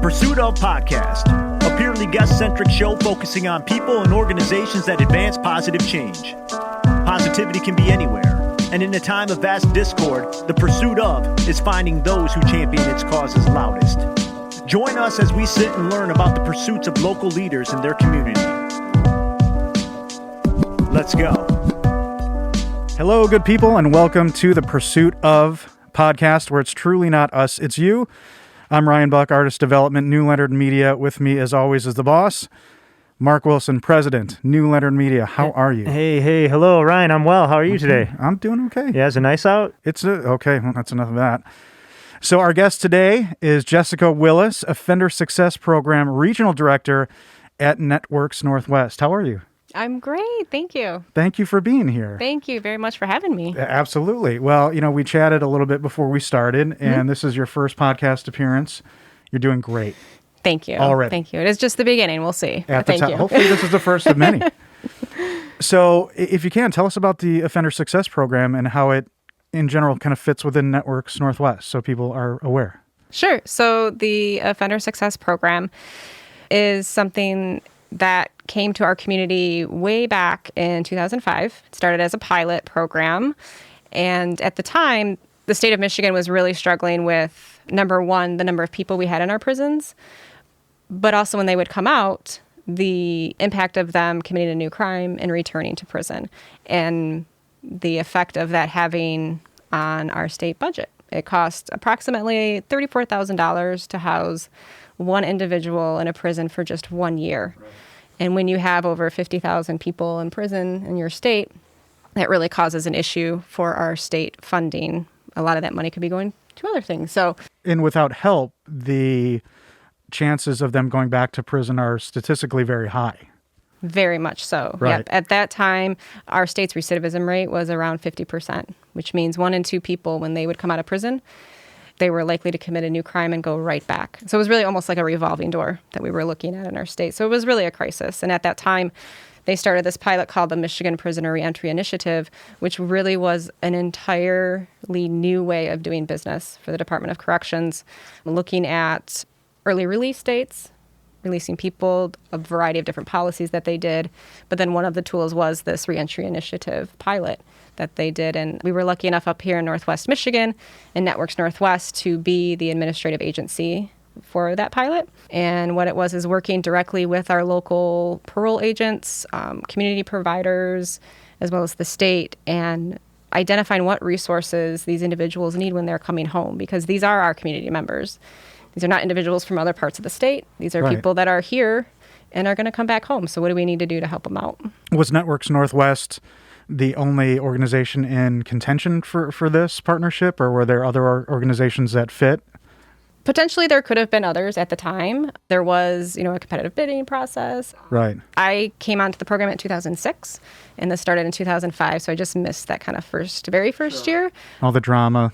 Pursuit of Podcast, a purely guest-centric show focusing on people and organizations that advance positive change. Positivity can be anywhere, and in a time of vast discord, the pursuit of is finding those who champion its causes loudest. Join us as we sit and learn about the pursuits of local leaders in their community. Let's go. Hello, good people, and welcome to the Pursuit of Podcast, where it's truly not us, it's you. I'm Ryan Buck, Artist Development, New Leonard Media. With me, as always, is the boss, Mark Wilson, President, New Leonard Media. How are you? Hey, hello, Ryan. I'm well. How are you today? I'm doing okay. Yeah, is it nice out? Okay, well, that's enough of that. So our guest today is Jessica Willis, Offender Success Program Regional Director at Networks Northwest. How are you? I'm great. Thank you. Thank you for being here. Thank you very much for having me. Absolutely. Well, we chatted a little bit before we started, and this is your first podcast appearance. You're doing great. Thank you. Already. Thank you. It is just the beginning. We'll see. Thank you. Hopefully this is the first of many. So if you can, tell us about the Offender Success Program and how it, in general, kind of fits within Networks Northwest so people are aware. Sure. So the Offender Success Program is something that came to our community way back in 2005. It started as a pilot program. And at the time, the state of Michigan was really struggling with, number one, the number of people we had in our prisons, but also when they would come out, the impact of them committing a new crime and returning to prison, and the effect of that having on our state budget. It cost approximately $34,000 to house one individual in a prison for just 1 year. Right. And when you have over 50,000 people in prison in your state, that really causes an issue for our state funding. A lot of that money could be going to other things. And without help, the chances of them going back to prison are statistically very high. Very much so. Right. Yep. At that time, our state's recidivism rate was around 50%, which means 1 in 2 people, when they would come out of prison, they were likely to commit a new crime and go right back. So it was really almost like a revolving door that we were looking at in our state. So it was really a crisis. And at that time, they started this pilot called the Michigan Prisoner Reentry Initiative, which really was an entirely new way of doing business for the Department of Corrections, looking at early release dates, releasing people, a variety of different policies that they did. But then one of the tools was this reentry initiative pilot that they did. And we were lucky enough up here in Northwest Michigan and Networks Northwest to be the administrative agency for that pilot. And what it was is working directly with our local parole agents, community providers, as well as the state, and identifying what resources these individuals need when they're coming home, because these are our community members. These are not individuals from other parts of the state. These are people that are here and are going to come back home. So what do we need to do to help them out? Was Networks Northwest the only organization in contention for this partnership, or were there other organizations that fit? Potentially there could have been others at the time. There was, a competitive bidding process. Right. I came onto the program in 2006, and this started in 2005, so I just missed that kind of very first year. All the drama.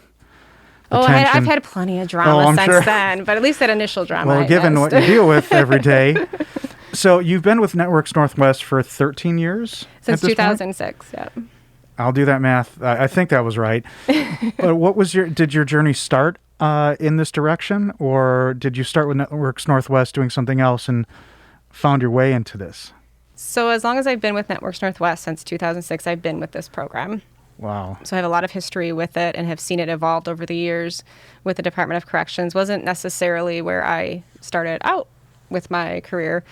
I've had plenty of drama since then, but at least that initial drama. Well, given what you deal with every day. So you've been with Networks Northwest for 13 years? Since 2006, yeah. I'll do that math. I think that was right. But did your journey start in this direction, or did you start with Networks Northwest doing something else and found your way into this? So as long as I've been with Networks Northwest since 2006, I've been with this program. Wow. So I have a lot of history with it and have seen it evolved over the years with the Department of Corrections. Wasn't necessarily where I started out with my career,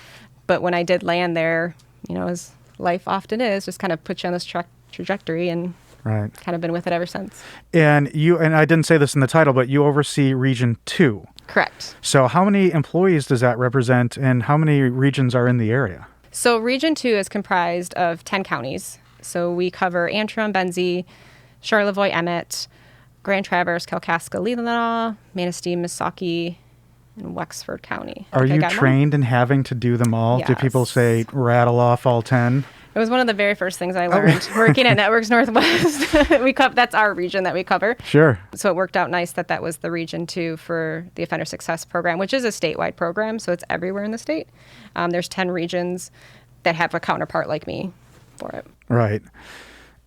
but when I did land there, as life often is, just kind of put you on this trajectory and kind of been with it ever since. And I didn't say this in the title, but you oversee Region 2. Correct. So how many employees does that represent, and how many regions are in the area? So Region 2 is comprised of 10 counties. So we cover Antrim, Benzie, Charlevoix, Emmett, Grand Traverse, Kalkaska, Leelanau, Manistee, Missaukee, and Wexford County. Are you trained in having to do them all? Yes. Do people say rattle off all 10? It was one of the very first things I learned working at Networks Northwest. That's our region that we cover. Sure. So it worked out nice that was the Region 2 for the Offender Success Program, which is a statewide program, so it's everywhere in the state. There's 10 regions that have a counterpart like me for it. Right.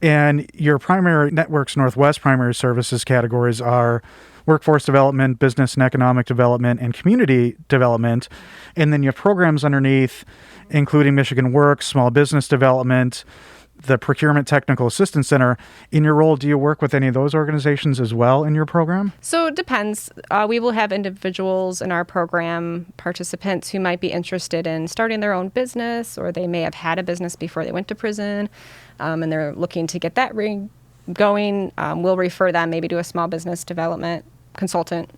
And your primary Networks Northwest primary services categories are workforce development, business and economic development, and community development. And then you have programs underneath, including Michigan Works, small business development, the Procurement Technical Assistance Center. In your role, do you work with any of those organizations as well in your program? So it depends. We will have individuals in our program, participants who might be interested in starting their own business, or they may have had a business before they went to prison, and they're looking to get that going. We'll refer them maybe to a small business development consultant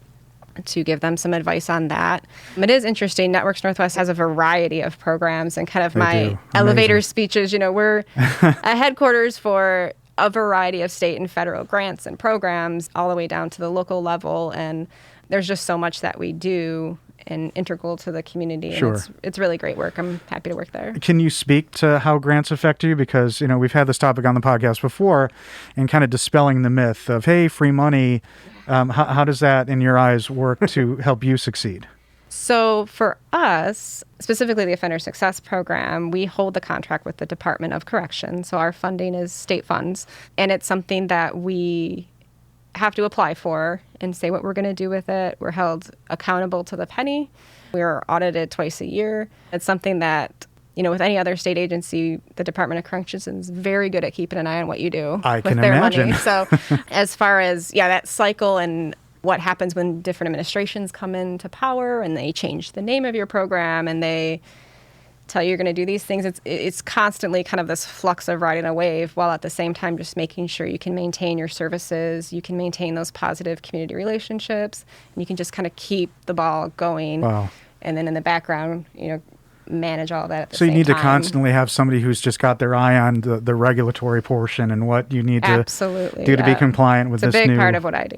to give them some advice on that. It is interesting. Networks Northwest has a variety of programs, and kind of my elevator speeches, we're a headquarters for a variety of state and federal grants and programs all the way down to the local level. And there's just so much that we do and integral to the community. Sure. And it's really great work. I'm happy to work there. Can you speak to how grants affect you? Because, we've had this topic on the podcast before, and kind of dispelling the myth of, hey, free money. How does that, in your eyes, work to help you succeed? So for us, specifically the Offender Success Program, we hold the contract with the Department of Corrections. So our funding is state funds, and it's something that we have to apply for and say what we're going to do with it. We're held accountable to the penny. We're audited twice a year. It's something that, with any other state agency, the Department of Corrections is very good at keeping an eye on what you do with their money. So as far as, that cycle and what happens when different administrations come into power and they change the name of your program and they tell you you're going to do these things, it's constantly kind of this flux of riding a wave, while at the same time just making sure you can maintain your services, you can maintain those positive community relationships, and you can just kind of keep the ball going. Wow. And then in the background, manage all that at the so same you need time. to constantly have somebody who's just got their eye on the regulatory portion and what you need to do to be compliant with it's this new... It's a big part of what I do.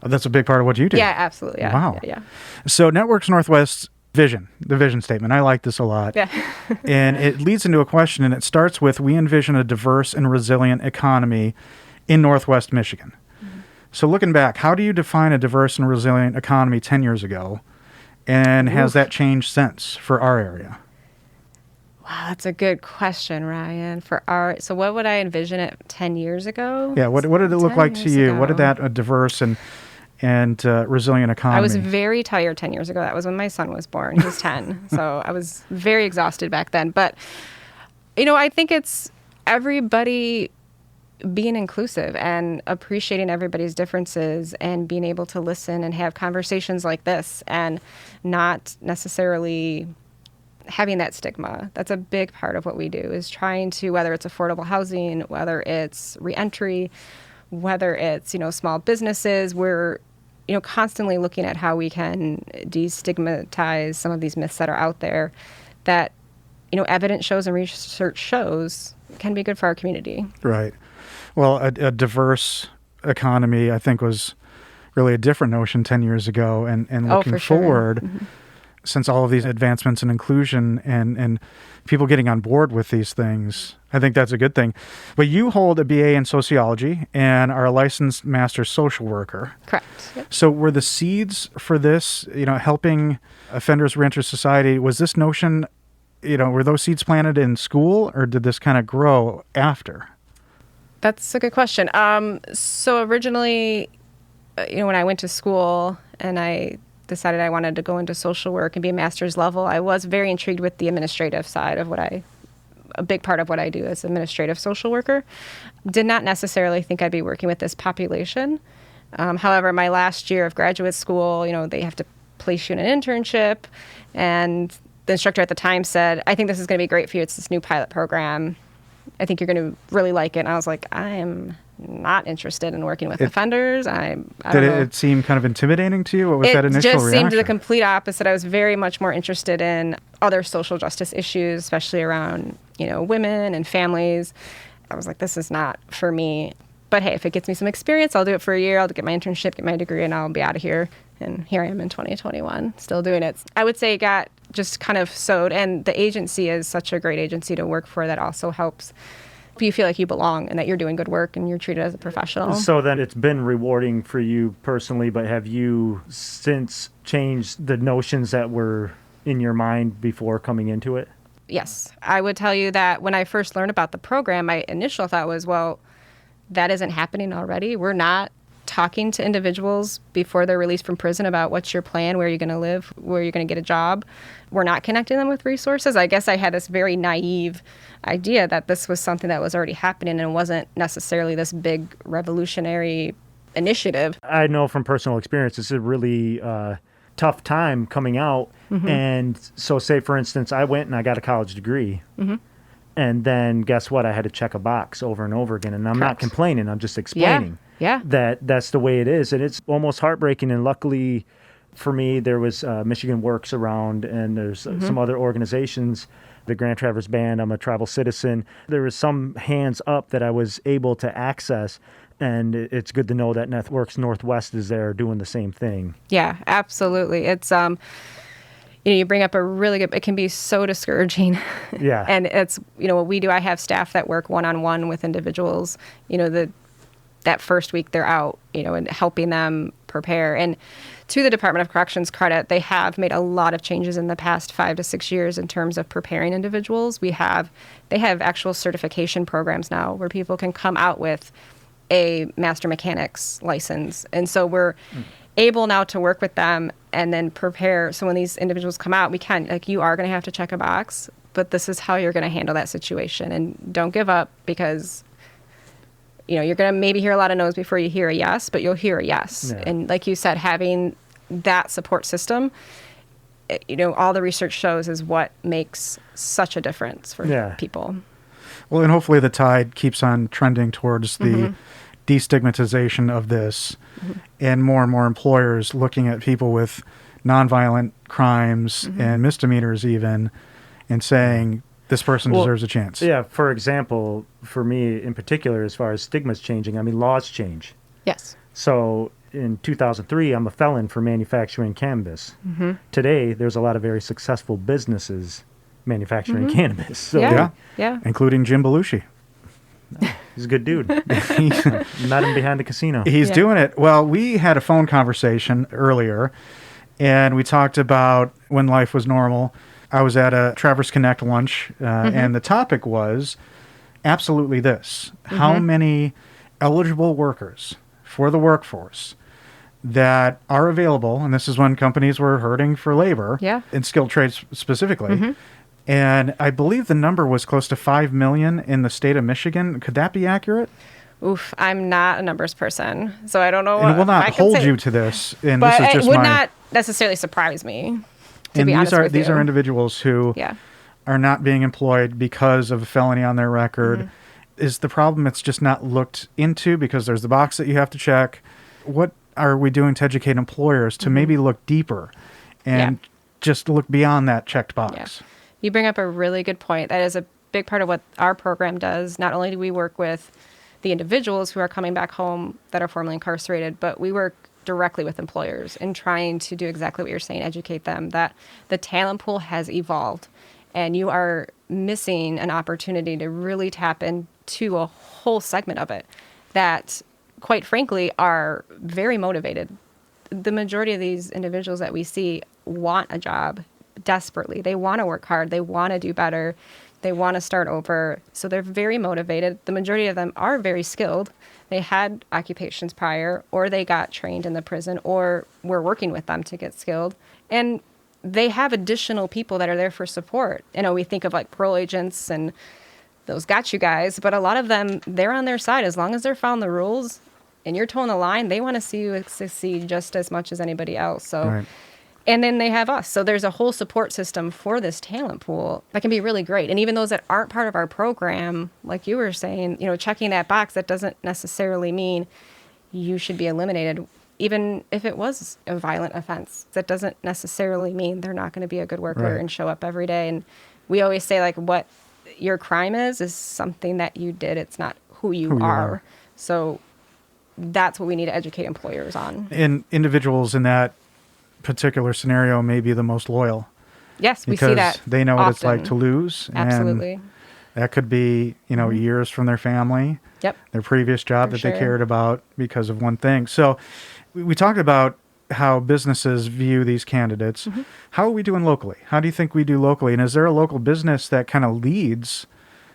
That's a big part of what you do. Yeah, absolutely. Yeah. Wow. Yeah. So Networks Northwest's vision, the vision statement, I like this a lot. Yeah. And it leads into a question, and it starts with, we envision a diverse and resilient economy in Northwest Michigan. Mm-hmm. So looking back, how do you define a diverse and resilient economy 10 years ago? And has that changed since for our area? Wow, that's a good question, Ryan. So what would I envision it 10 years ago? Yeah, what did it look like to you? What did that diverse and resilient economy? I was very tired 10 years ago. That was when my son was born. He was 10. So I was very exhausted back then. But, I think it's everybody being inclusive and appreciating everybody's differences and being able to listen and have conversations like this and not necessarily having that stigma. That's a big part of what we do, is trying to, whether it's affordable housing, whether it's reentry, whether it's, small businesses, we're, constantly looking at how we can destigmatize some of these myths that are out there that, evidence shows and research shows can be good for our community. Right. Well, a diverse economy, I think, was really a different notion 10 years ago. And looking forward, Mm-hmm. since all of these advancements in inclusion and people getting on board with these things, I think that's a good thing. But you hold a BA in sociology and are a licensed master social worker. Correct. Yep. So were the seeds for this, helping offenders reenter society, was this notion, were those seeds planted in school, or did this kind of grow after? That's a good question. So originally, when I went to school and I decided I wanted to go into social work and be a master's level, I was very intrigued with the administrative side of a big part of what I do as administrative social worker. Did not necessarily think I'd be working with this population. However, my last year of graduate school, they have to place you in an internship, and the instructor at the time said, I think this is going to be great for you. It's this new pilot program. I think you're going to really like it. And I was like, I am not interested in working with offenders. I don't know. Did it seem kind of intimidating to you? What was that initial reaction? It just seemed the complete opposite. I was very much more interested in other social justice issues, especially around, women and families. I was like, this is not for me. But hey, if it gets me some experience, I'll do it for a year. I'll get my internship, get my degree, and I'll be out of here. And here I am in 2021, still doing it. I would say it got just kind of sowed. And the agency is such a great agency to work for that also helps you feel like you belong and that you're doing good work and you're treated as a professional. So then it's been rewarding for you personally, but have you since changed the notions that were in your mind before coming into it? Yes. I would tell you that when I first learned about the program, my initial thought was, well, that isn't happening already. We're not talking to individuals before they're released from prison about what's your plan, where you're going to live, where you're going to get a job. We're not connecting them with resources. I guess I had this very naive idea that this was something that was already happening and wasn't necessarily this big revolutionary initiative. I know from personal experience, it's a really tough time coming out. And so say, for instance, I went and I got a college degree. And then guess what? I had to check a box over and over again. And I'm not complaining. I'm just explaining that that's the way it is. And it's almost heartbreaking. And luckily for me, there was Michigan Works around, and there's some other organizations, the Grand Traverse Band. I'm a tribal citizen. There was some hands up that I was able to access. And it's good to know that Networks Northwest is there doing the same thing. Yeah, absolutely. It's you bring up a really good, it can be so discouraging. Yeah. And it's, what we do, I have staff that work one-on-one with individuals, that first week they're out, and helping them prepare. And to the Department of Corrections credit, they have made a lot of changes in the past 5 to 6 years in terms of preparing individuals. They have actual certification programs now where people can come out with a master mechanic's license. And so we're able now to work with them and then prepare. So when these individuals come out, we can, you are going to have to check a box, but this is how you're going to handle that situation. And don't give up, because, you're going to maybe hear a lot of no's before you hear a yes, but you'll hear a yes. Yeah. And like you said, having that support system, all the research shows is what makes such a difference for people. Well, and hopefully the tide keeps on trending towards the destigmatization of this, and more employers looking at people with nonviolent crimes and misdemeanors even, and saying this person deserves a chance. Yeah, for example, for me in particular, as far as stigma's changing, I mean, laws change. Yes. So in 2003, I'm a felon for manufacturing cannabis. Today, there's a lot of very successful businesses manufacturing cannabis. So yeah. Including Jim Belushi. He's a good dude. Met him behind the casino. He's doing it. Well, we had a phone conversation earlier, and we talked about when life was normal. I was at a Traverse Connect lunch, and the topic was absolutely this. How many eligible workers for the workforce that are available, and this is when companies were hurting for labor, in skilled trades specifically, and I believe the number was close to 5 million in the state of Michigan. Could that be accurate? Oof, I'm not a numbers person, so I don't know. And it will not hold you to this. And but this is just it would not necessarily surprise me. And these are individuals who are not being employed because of a felony on their record. Is the problem it's just not looked into because there's the box that you have to check? What are we doing to educate employers to maybe look deeper and just look beyond that checked box? Yeah. You bring up a really good point. That is a big part of what our program does. Not only do we work with the individuals who are coming back home that are formerly incarcerated, but we work directly with employers in trying to do exactly what you're saying, educate them that the talent pool has evolved, and you are missing an opportunity to really tap into a whole segment of it that, quite frankly, are very motivated. The majority of these individuals that we see want a job desperately. They want to work hard. They want to do better. They want to start over. So they're very motivated. The majority of them are very skilled. They had occupations prior, or they got trained in the prison, or we're working with them to get skilled. And they have additional people that are there for support. We think of like parole agents and those got you guys, but a lot of them, they're on their side. As long as they're following the rules and you're toeing the line, they want to see you succeed just as much as anybody else. So. And then they have us. So there's a whole support system for this talent pool that can be really great. And even those that aren't part of our program, like you were saying, checking that box, that doesn't necessarily mean you should be eliminated. Even if it was a violent offense, that doesn't necessarily mean they're not going to be a good worker and show up every day. And we always say, like, what your crime is something that you did. It's not who you are. So that's what we need to educate employers on. And individuals in that particular scenario may be the most loyal. Yes, we see that. Because they know what it's like to lose. Absolutely. And that could be, years from their family, their previous job that they cared about because of one thing. So we talked about how businesses view these candidates. How are we doing locally? How do you think we do locally? And is there a local business that kind of leads,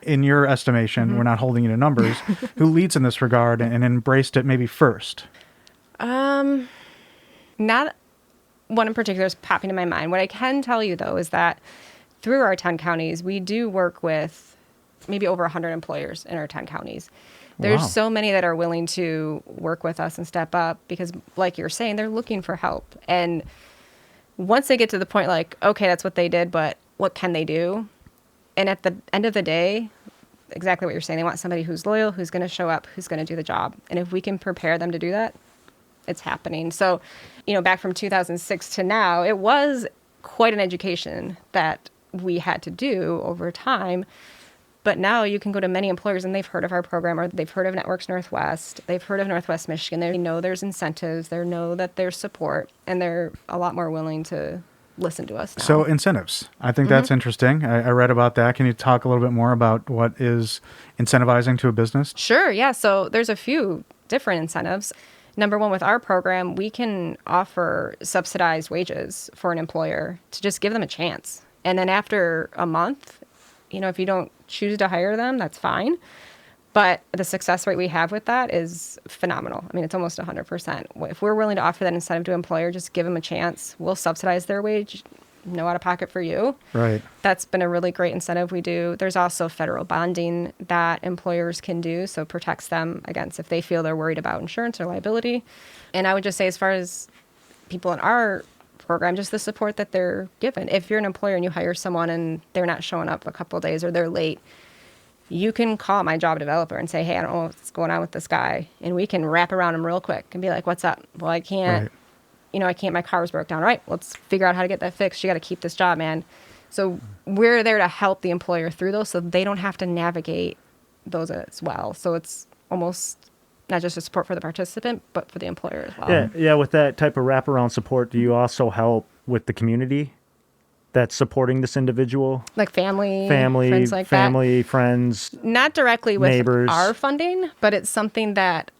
in your estimation, we're not holding you to numbers, who leads in this regard and embraced it maybe first? Not one in particular is popping in my mind. What I can tell you, though, is that through our 10 counties, we do work with maybe over 100 employers in our 10 counties. There's Wow. so many that are willing to work with us and step up because, like you're saying, they're looking for help. And once they get to the point like, okay, that's what they did, but what can they do? And at the end of the day, exactly what you're saying, they want somebody who's loyal, who's going to show up, who's going to do the job. And if we can prepare them to do that, it's happening. So, back from 2006 to now, it was quite an education that we had to do over time. But now you can go to many employers and they've heard of our program or they've heard of Networks Northwest. They've heard of Northwest Michigan. They know there's incentives. They know that there's support, and they're a lot more willing to listen to us now. So incentives. I think that's interesting. I read about that. Can you talk a little bit more about what is incentivizing to a business? Sure, yeah. So there's a few different incentives. Number one, with our program, we can offer subsidized wages for an employer to just give them a chance. And then after a month, if you don't choose to hire them, that's fine. But the success rate we have with that is phenomenal. I mean, it's almost 100%. If we're willing to offer that incentive to an employer, just give them a chance. We'll subsidize their wage, no out of pocket for you. Right. That's been a really great incentive we do. There's also federal bonding that employers can do, so it protects them against if they feel they're worried about insurance or liability. And I would just say, as far as people in our program, just the support that they're given. If you're an employer and you hire someone and they're not showing up a couple of days or they're late, you can call my job developer and say, hey, I don't know what's going on with this guy. And we can wrap around him real quick and be like, what's up? Well, I can't, my car's broke down. All right, let's figure out how to get that fixed. You got to keep this job, man. So we're there to help the employer through those so they don't have to navigate those as well. So it's almost not just a support for the participant, but for the employer as well. Yeah. With that type of wraparound support, do you also help with the community that's supporting this individual? Like family, friends like that? Friends? Not directly with neighbors. Our funding, but it's something that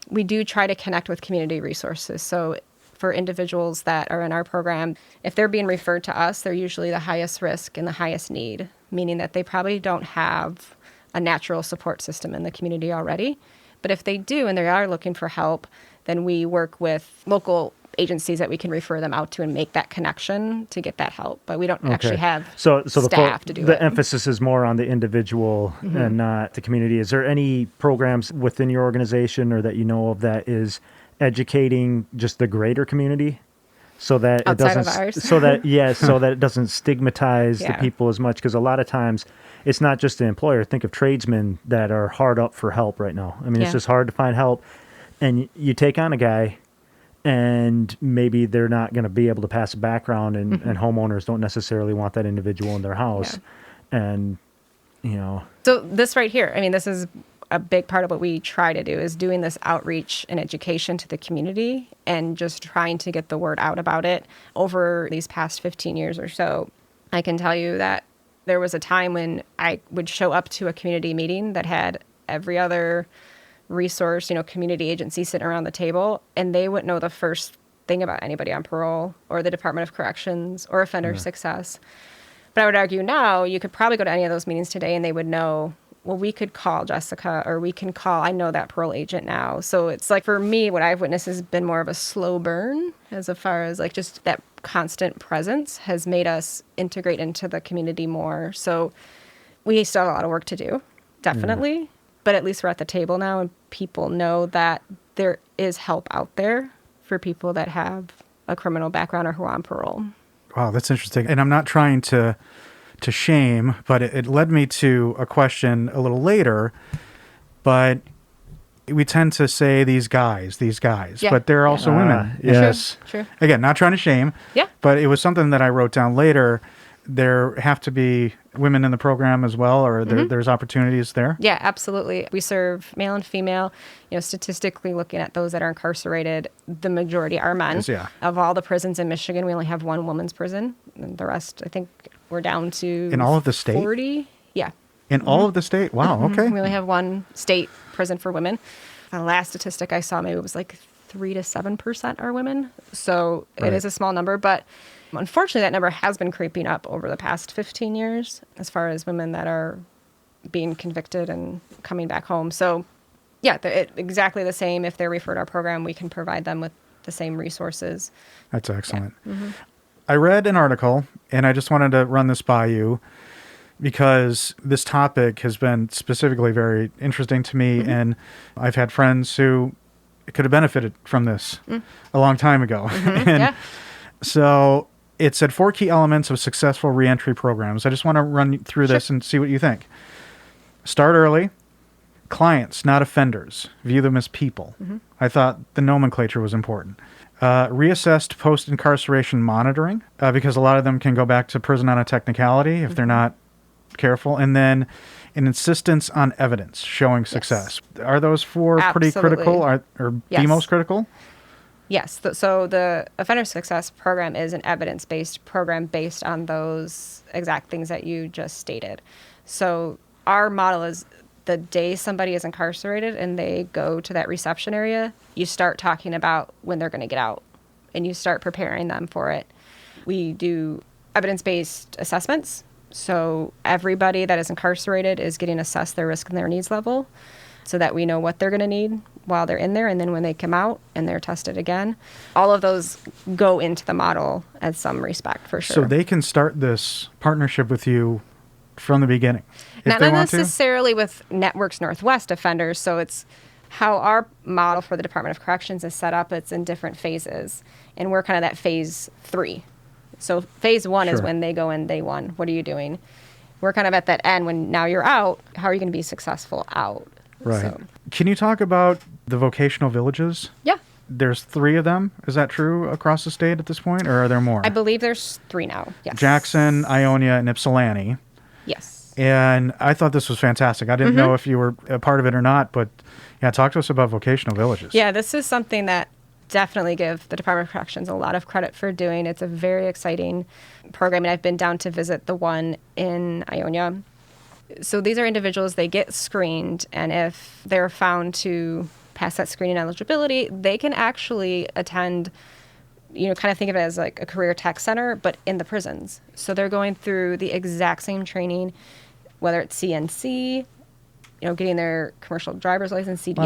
we do try to connect with community resources. So for individuals that are in our program, if they're being referred to us, they're usually the highest risk and the highest need, meaning that they probably don't have a natural support system in the community already. But if they do and they are looking for help, then we work with local agencies that we can refer them out to and make that connection to get that help. But we don't actually have staff to do it. The emphasis is more on the individual and not the community. Is there any programs within your organization or that you know of that is educating just the greater community? So that Outside it doesn't, of ours. so that it doesn't stigmatize the people as much. Because a lot of times, it's not just the employer. Think of tradesmen that are hard up for help right now. I mean, it's just hard to find help, and you take on a guy, and maybe they're not going to be able to pass a background, and homeowners don't necessarily want that individual in their house, and So this right here, I mean, this is a big part of what we try to do is doing this outreach and education to the community and just trying to get the word out about it over these past 15 years or so. I can tell you that there was a time when I would show up to a community meeting that had every other resource, community agency sitting around the table, and they wouldn't know the first thing about anybody on parole or the Department of Corrections or offender success. But I would argue now you could probably go to any of those meetings today and they would know, well, we could call Jessica or we can call, I know that parole agent now. So it's like, for me, what I've witnessed has been more of a slow burn as far as like just that constant presence has made us integrate into the community more. So we still have a lot of work to do, definitely. But at least we're at the table now and people know that there is help out there for people that have a criminal background or who are on parole. Wow, that's interesting. And I'm not trying to shame, but it led me to a question a little later. But we tend to say these guys, but there are also women. Yes. True. Again, not trying to shame. Yeah. But it was something that I wrote down later. There have to be women in the program as well, or there's opportunities there? Yeah, absolutely. We serve male and female. Statistically looking at those that are incarcerated, the majority are men. Yeah. Of all the prisons in Michigan, we only have one women's prison. And the rest, I think, we're down to in all of the state? 40. Yeah. In all of the state? Wow, okay. We only have one state prison for women. The last statistic I saw, maybe it was like 3 to 7% are women. So it is a small number, but unfortunately that number has been creeping up over the past 15 years as far as women that are being convicted and coming back home. So Yeah, exactly the same. If they're referred our program, we can provide them with the same resources. That's excellent. Yeah. Mm-hmm. I read an article, and I just wanted to run this by you because this topic has been specifically very interesting to me, and I've had friends who could have benefited from this a long time ago. And so it said 4 key elements of successful reentry programs. I just want to run through this and see what you think. Start early. Clients, not offenders. View them as people. I thought the nomenclature was important. Reassessed post-incarceration monitoring, because a lot of them can go back to prison on a technicality if they're not careful. And then an insistence on evidence showing success. Yes. Are those 4 pretty critical or the most critical? Yes. So the Offender Success Program is an evidence-based program based on those exact things that you just stated. So our model is the day somebody is incarcerated and they go to that reception area, you start talking about when they're going to get out and you start preparing them for it. We do evidence-based assessments. So everybody that is incarcerated is getting assessed their risk and their needs level so that we know what they're going to need while they're in there. And then when they come out and they're tested again, all of those go into the model as some respect for sure. So they can start this partnership with you from the beginning. Not necessarily with Networks Northwest offenders. So it's how our model for the Department of Corrections is set up. It's in different phases. And we're kind of that phase 3. So phase 1 is when they go in day 1. What are you doing? We're kind of at that end when now you're out. How are you going to be successful out? Right. So. Can you talk about the vocational villages? Yeah. There's 3 of them. Is that true across the state at this point, or are there more? I believe there's 3 now. Yes. Jackson, Ionia, and Ypsilanti. Yes. And I thought this was fantastic. I didn't know if you were a part of it or not, but yeah, talk to us about vocational villages. Yeah, this is something that definitely give the Department of Corrections a lot of credit for doing. It's a very exciting program, and I've been down to visit the one in Ionia. So these are individuals, they get screened, and if they're found to pass that screening eligibility, they can actually attend, kind of think of it as like a career tech center, but in the prisons. So they're going through the exact same training, whether it's CNC, getting their commercial driver's license, CDL. A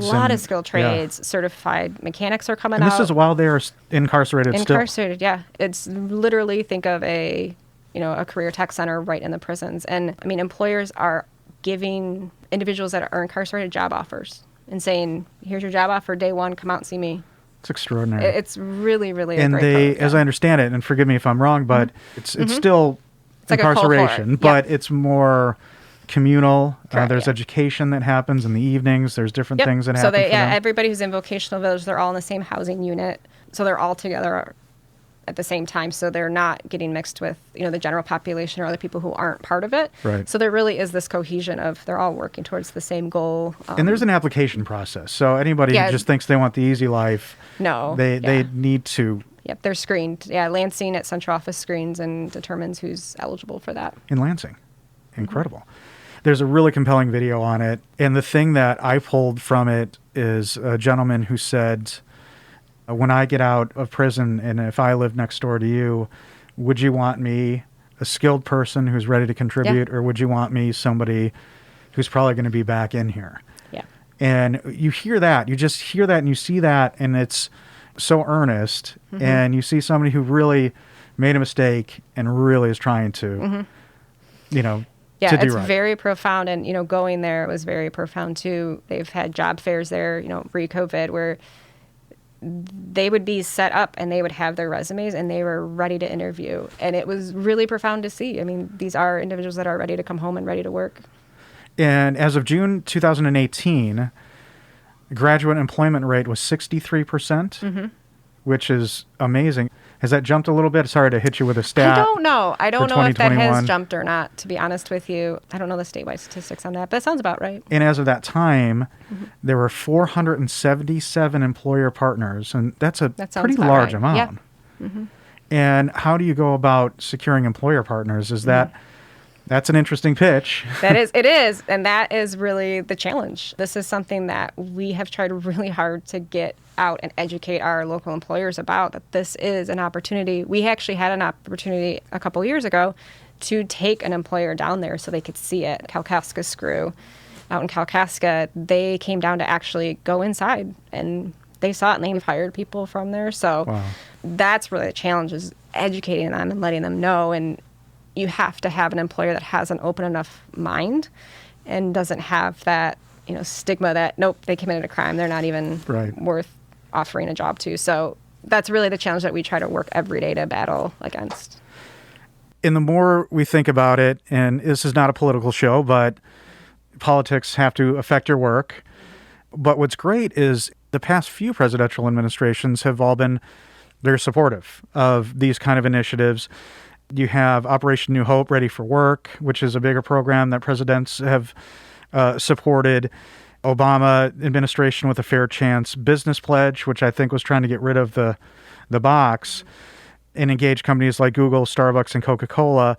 lot of skilled trades. Certified mechanics are coming out. And this is while they're incarcerated still. Incarcerated, yeah. It's literally, think of a career tech center right in the prisons. And, employers are giving individuals that are incarcerated job offers and saying, here's your job offer, day 1, come out and see me. It's extraordinary. It's really, really and a great program. As I understand it, and forgive me if I'm wrong, but it's still it's incarceration, like but it's more communal. Correct, there's education that happens in the evenings. There's different things that happen. So everybody who's in vocational village, they're all in the same housing unit. So they're all together at the same time. So they're not getting mixed with, the general population or other people who aren't part of it. Right. So there really is this cohesion of they're all working towards the same goal. And there's an application process. So anybody who just thinks they want the easy life, they need to. Yep, they're screened. Yeah, Lansing at Central Office screens and determines who's eligible for that. In Lansing. Incredible. There's a really compelling video on it. And the thing that I pulled from it is a gentleman who said, when I get out of prison and if I live next door to you, would you want me a skilled person who's ready to contribute, or would you want me somebody who's probably going to be back in here? Yeah. And you hear that. You just hear that and you see that, and it's so earnest. And you see somebody who really made a mistake and really is trying to, Yeah, it's right. Very profound. And, going there was very profound, too. They've had job fairs there, pre-COVID, where they would be set up and they would have their resumes and they were ready to interview. And it was really profound to see. These are individuals that are ready to come home and ready to work. And as of June 2018, graduate employment rate was 63%, which is amazing. Has that jumped a little bit? Sorry to hit you with a stat. I don't know. I don't know if that has jumped or not, to be honest with you. I don't know the statewide statistics on that, but that sounds about right. And as of that time, there were 477 employer partners, and that's a pretty large amount. Yeah. And how do you go about securing employer partners? Is that's an interesting pitch. It is, and that is really the challenge. This is something that we have tried really hard to get out and educate our local employers about, that this is an opportunity. We actually had an opportunity a couple years ago to take an employer down there so they could see it, Kalkowska Screw. out in Kalkaska, they came down to actually go inside, and they saw it, and they've hired people from there. So Wow. that's really the challenge, is educating them and letting them know. And you have to have an employer that has an open enough mind and doesn't have that, stigma that, nope, they committed a crime, they're not even Right. worth offering a job to. So that's really the challenge that we try to work every day to battle against. And the more we think about it, and this is not a political show, but politics have to affect your work. But what's great is the past few presidential administrations have all been very supportive of these kind of initiatives. You have Operation New Hope, Ready for Work, which is a bigger program that presidents have supported. Obama administration with a Fair Chance Business Pledge, which I think was trying to get rid of the box and engage companies like Google, Starbucks, and Coca-Cola.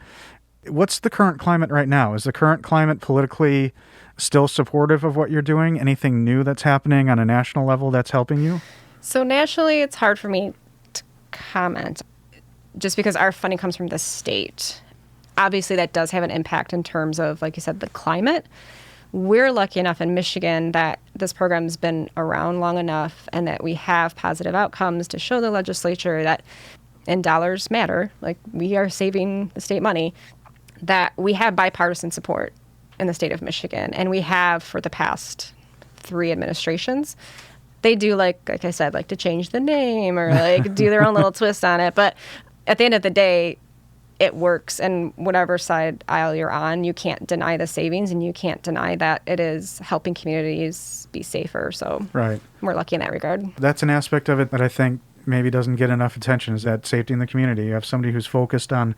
What's the current climate right now? Is the current climate politically still supportive of what you're doing? Anything new that's happening on a national level that's helping you? So nationally, it's hard for me to comment just because our funding comes from the state. Obviously, that does have an impact in terms of, like you said, the climate. We're lucky enough in Michigan that this program's been around long enough and that we have positive outcomes to show the legislature that, and dollars matter, like we are saving the state money, that we have bipartisan support in the state of Michigan. And we have for the past 3 administrations. They do, like I said, like to change the name or like do their own little twist on it. But at the end of the day, it works. And whatever side aisle you're on, you can't deny the savings and you can't deny that it is helping communities be safer. So Right. we're lucky in that regard. That's an aspect of it that I think maybe doesn't get enough attention, is that safety in the community. You have somebody who's focused on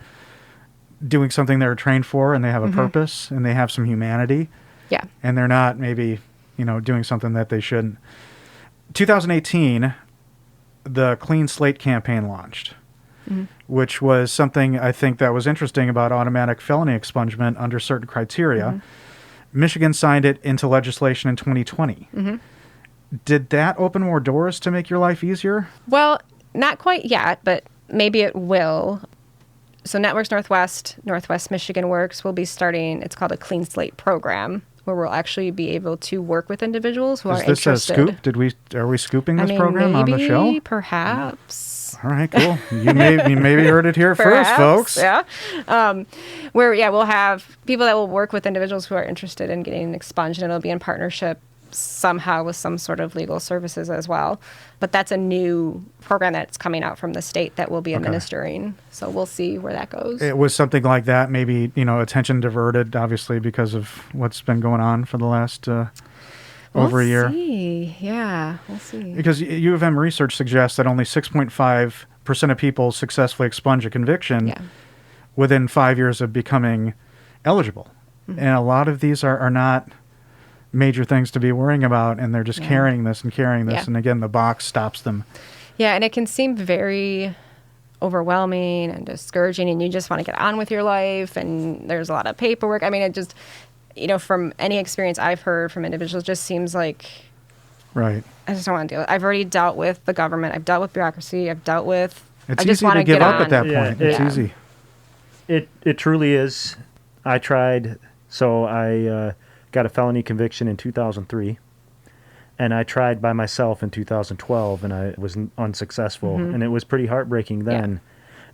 doing something they're trained for, and they have a purpose, and they have some humanity, Yeah. and they're not maybe, doing something that they shouldn't. 2018, the Clean Slate campaign launched, which was something I think that was interesting about automatic felony expungement under certain criteria. Michigan signed it into legislation in 2020. Did that open more doors to make your life easier? Well, not quite yet, but maybe it will. So Networks Northwest Michigan Works will be starting, it's called a Clean Slate program, where we'll actually be able to work with individuals who are Is this interested. a scoop? Are we scooping this program on the show? Maybe, perhaps. All right, cool. You maybe heard it here first, folks. Yeah. We'll have people that will work with individuals who are interested in getting expunged, and it'll be in partnership somehow with some sort of legal services as well. But that's a new program that's coming out from the state that we'll be administering. So we'll see where that goes. It was something like that, maybe, attention diverted, obviously, because of what's been going on for the last over a year. We'll see. Yeah, we'll see. Because U of M research suggests that only 6.5% of people successfully expunge a conviction within 5 years of becoming eligible. And a lot of these are not major things to be worrying about, and they're just carrying this. And again, the box stops them. Yeah, and it can seem very overwhelming and discouraging, and you just want to get on with your life, and there's a lot of paperwork. I mean, it just, from any experience I've heard from individuals, just seems like, Right. I just don't want to deal with it. I've already dealt with the government. I've dealt with bureaucracy. I've dealt with, It's I just easy want to give get up on. at that Yeah, point. It's easy. It truly is. I tried. So I got a felony conviction in 2003, and I tried by myself in 2012, and I was unsuccessful, and it was pretty heartbreaking then.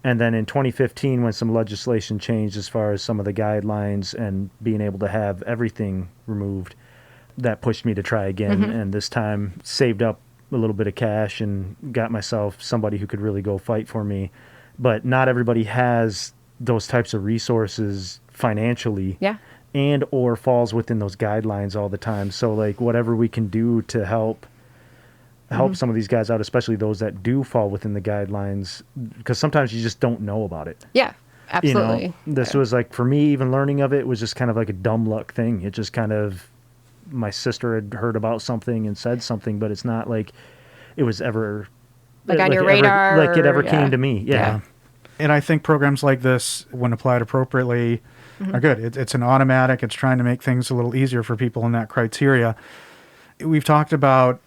And then in 2015, when some legislation changed as far as some of the guidelines and being able to have everything removed, that pushed me to try again, and this time saved up a little bit of cash and got myself somebody who could really go fight for me. But not everybody has those types of resources financially. Yeah. And or falls within those guidelines all the time. So like whatever we can do to help some of these guys out, especially those that do fall within the guidelines, because sometimes you just don't know about it. Yeah, absolutely. This was like, for me, even learning of it was just kind of like a dumb luck thing. It just kind of, my sister had heard about something and said something, but it's not like it was ever Like on your radar. Like it ever came to me. Yeah. And I think programs like this, when applied appropriately, are good. It's an automatic. It's trying to make things a little easier for people in that criteria. We've talked about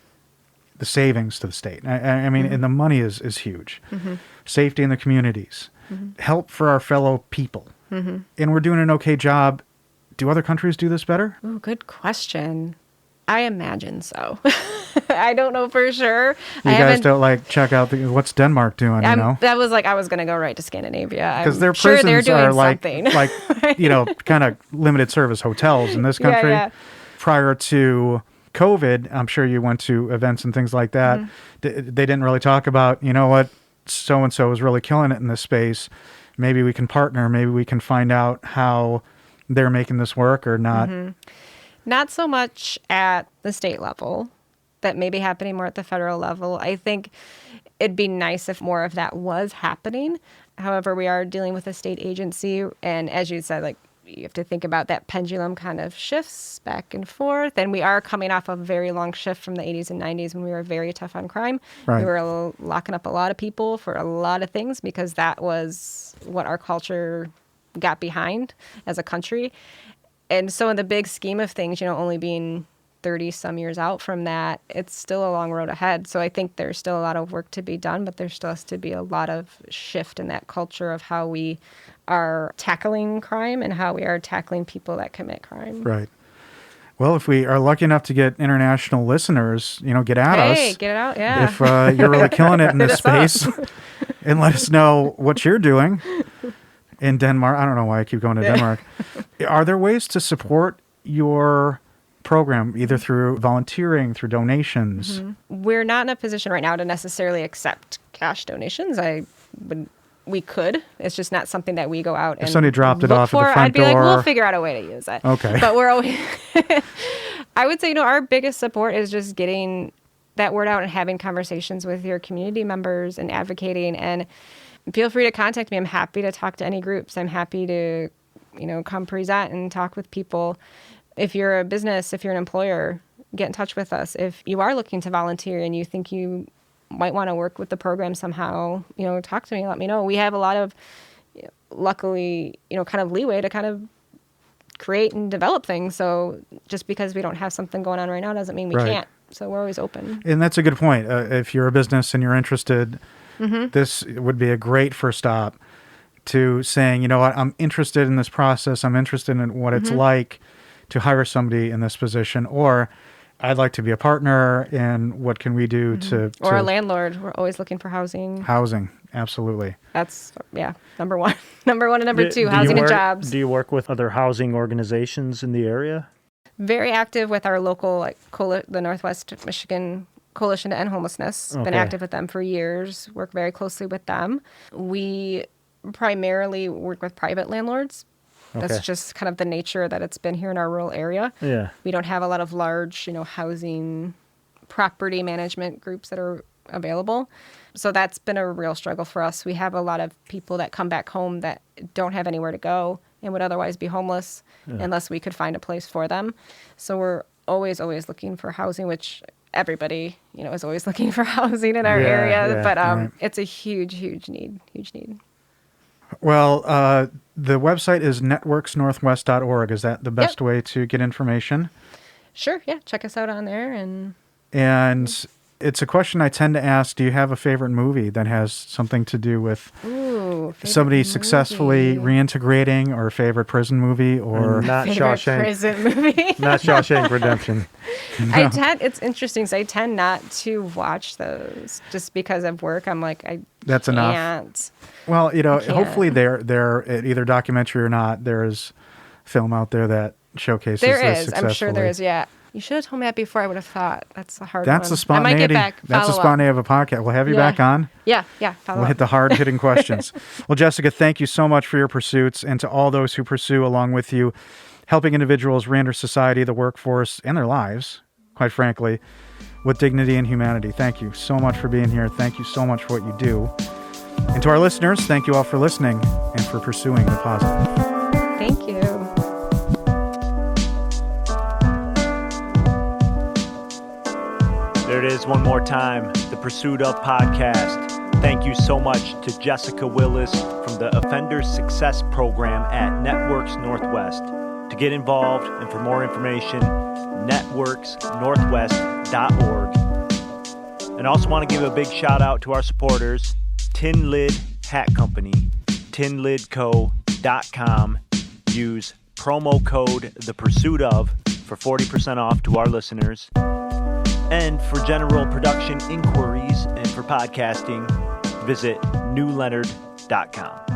the savings to the state. I mean, and the money is huge. Safety in the communities. Help for our fellow people. And we're doing an okay job Do other countries do this better? Ooh, good question. I imagine so. I don't know for sure. You guys don't like check out what's Denmark doing, you know? That was like, I was going to go right to Scandinavia. Because their sure prisons they're doing are like, something. like you know, kind of limited service hotels in this country. Yeah. Prior to COVID, I'm sure you went to events and things like that. They didn't really talk about, you know what, so-and-so is really killing it in this space. Maybe we can partner. Maybe we can find out how they're making this work or not. Not so much at the state level. That may be happening more at the federal level. I think it'd be nice if more of that was happening. However, we are dealing with a state agency. And as you said, like, you have to think about that pendulum kind of shifts back and forth. And we are coming off a very long shift from the 80s and 90s when we were very tough on crime. Right. We were locking up a lot of people for a lot of things because that was what our culture got behind as a country. And so in the big scheme of things, you know, only being 30 some years out from that, it's still a long road ahead. So I think there's still a lot of work to be done, but there still has to be a lot of shift in that culture of how we are tackling crime and how we are tackling people that commit crime. Right. Well, if we are lucky enough to get international listeners, you know, get at us. Hey, get it out, yeah. If you're really killing it in this Hit us space and let us know what you're doing in Denmark. I don't know why I keep going to Denmark. Are there ways to support your program, either through volunteering, through donations? We're not in a position right now to necessarily accept cash donations. We could. It's just not something that we go out and somebody dropped it look off at for. the front I'd be like, door. we'll figure out a way to use it. Okay. But we're always, I would say, you know, our biggest support is just getting that word out and having conversations with your community members and advocating. And feel free to contact me. I'm happy to talk to any groups. I'm happy to, you know, come present and talk with people. If you're a business, if you're an employer, get in touch with us. If you are looking to volunteer and you think you might want to work with the program somehow, you know, talk to me, let me know. We have a lot of, luckily, you know, kind of leeway to kind of create and develop things. So just because we don't have something going on right now doesn't mean we can't. So we're always open. And that's a good point. If you're a business and you're interested, this would be a great first stop to saying, you know what, I'm interested in this process. I'm interested in what it's like to hire somebody in this position, or I'd like to be a partner, and what can we do to... Or a landlord. We're always looking for housing. Housing, absolutely. That's, number one. Number one and number two, housing and jobs. Do you work with other housing organizations in the area? Very active with our local, like the Northwest Michigan Coalition to End Homelessness. Been active with them for years. Work very closely with them. We primarily work with private landlords. That's just kind of the nature that it's been here in our rural area. Yeah. We don't have a lot of large, you know, housing property management groups that are available. So that's been a real struggle for us. We have a lot of people that come back home that don't have anywhere to go and would otherwise be homeless unless we could find a place for them. So we're always looking for housing, which everybody, you know, is always looking for housing in our area. But it's a huge need. Well, the website is networksnorthwest.org. Is that the best way to get information? Sure, yeah. Check us out on there. And it's a question I tend to ask. Do you have a favorite movie that has something to do with somebody successfully reintegrating, or a favorite prison movie, or not favorite Shawshank prison movie? Not Shawshank Redemption. It's interesting. So I tend not to watch those just because of work. I'm like, That's can't. enough. Well, you know, hopefully they're either documentary or not. There's film out there that showcases there this is. successfully. I'm sure there is. Yeah. You should have told me that before. I would have thought. That's a hard That's one. the spontaneity. I might get back. That's the spontaneity of a podcast. We'll have you back on. Yeah. We'll hit the hard-hitting questions. Well, Jessica, thank you so much for your pursuits, and to all those who pursue along with you, helping individuals re-enter society, the workforce, and their lives, quite frankly, with dignity and humanity. Thank you so much for being here. Thank you so much for what you do. And to our listeners, thank you all for listening and for pursuing the positive. Thank you. There it is one more time, the Pursuit of Podcast. Thank you so much to Jessica Willis from the Offender Success Program at Networks Northwest. To get involved and for more information, networksnorthwest.org. And also want to give a big shout out to our supporters, Tin Lid Hat Company, tinlidco.com. Use promo code ThePursuitOf for 40% off to our listeners. And for general production inquiries and for podcasting, visit newleonard.com.